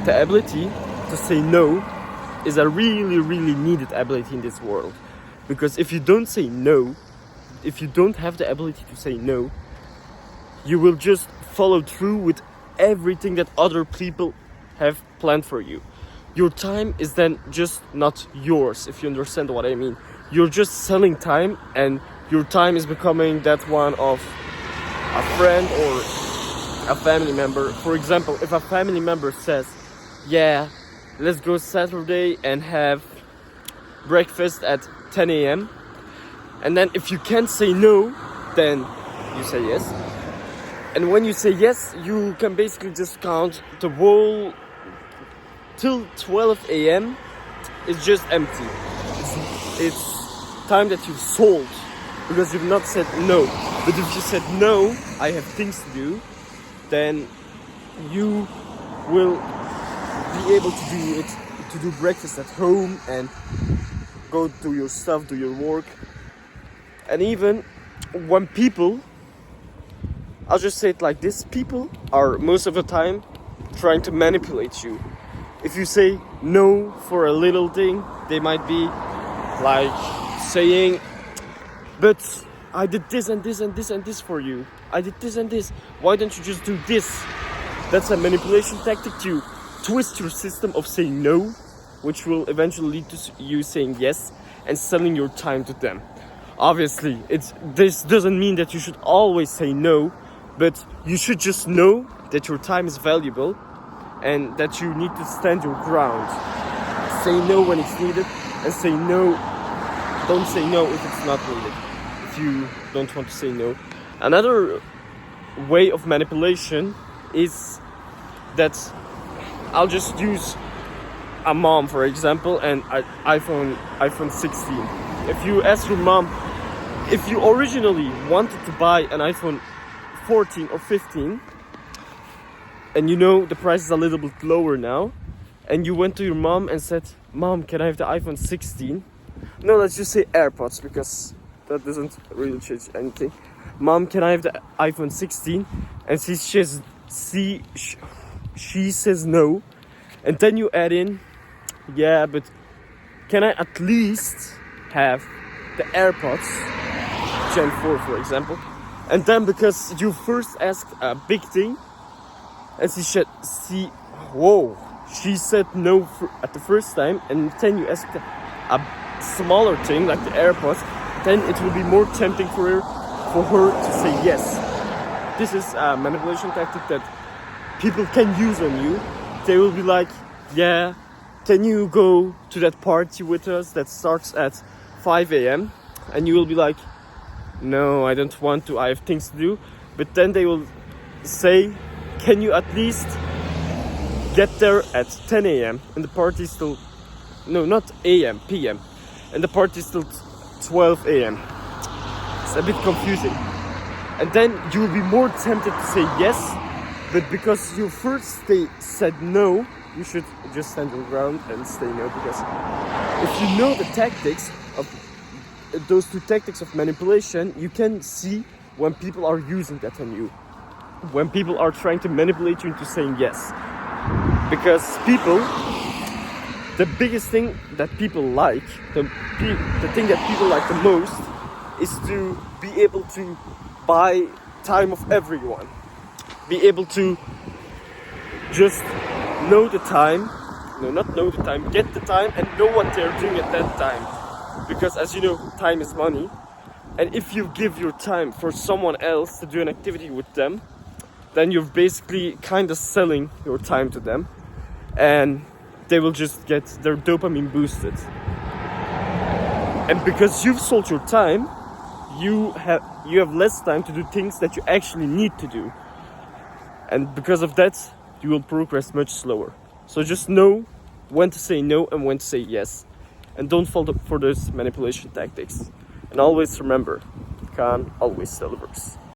the ability to say no is a really, really needed ability in this world. Because if you don't say no, if you don't have the ability to say no, you will just follow through with everything that other people have planned for you. Your time is then just not yours, if you understand what I mean. You're just selling time, and your time is becoming that one of a friend or a family member. For example, if a family member says, yeah, let's go Saturday and have breakfast at 10 a.m. And then if you can't say no, then you say yes. And when you say yes, you can basically just count the whole till 12 a.m. It's just empty. It's time that you've sold because you've not said no. But if you said no, I have things to do, then you will be able to do breakfast at home and go do your stuff, do your work. And even when people, I'll just say it like this, people are most of the time trying to manipulate you. If you say no for a little thing, they might be like saying, but I did this and this and this and this for you. I did this and this. Why don't you just do this? That's a manipulation tactic to twist your system of saying no, which will eventually lead to you saying yes and selling your time to them. Obviously, this doesn't mean that you should always say no, but you should just know that your time is valuable and that you need to stand your ground. Say no when it's needed and say no. Don't say no if it's not needed, if you don't want to say no. Another way of manipulation is that I'll just use a mom, for example, and iPhone 16. If you ask your mom, if you originally wanted to buy an iPhone 14 or 15, and you know the price is a little bit lower now, and you went to your mom and said, Mom, can I have the iPhone 16? No, let's just say AirPods, because that doesn't really change anything. Mom, can I have the iPhone 16? And she says no. And then you add in, yeah, but can I at least have the AirPods Gen 4, for example? And then because you first asked a big thing, and she said no at the first time, and then you asked a smaller thing like the AirPods, then it will be more tempting for her to say yes. This is a manipulation tactic that people can use on you. They will be like, yeah, can you go to that party with us that starts at 5 a.m? And you will be like, no, I don't want to, I have things to do. But then they will say, can you at least get there at 10 a.m? And the party is still, no, not a.m, p.m. And the party is still 12 a.m. It's a bit confusing. And then you will be more tempted to say yes, but because you first said no, you should just stand your ground and say no, because if you know the tactics of those two tactics of manipulation, you can see when people are using that on you, when people are trying to manipulate you into saying yes. Because people, the biggest thing that people like, the thing that people like the most is to be able to buy time of everyone. Be able to just know the time, get the time and know what they're doing at that time. Because as you know, time is money. And if you give your time for someone else to do an activity with them, then you're basically kind of selling your time to them. And they will just get their dopamine boosted. And because you've sold your time, you have less time to do things that you actually need to do. And because of that, you will progress much slower. So just know when to say no and when to say yes. And don't fall for those manipulation tactics. And always remember, Khan always delivers.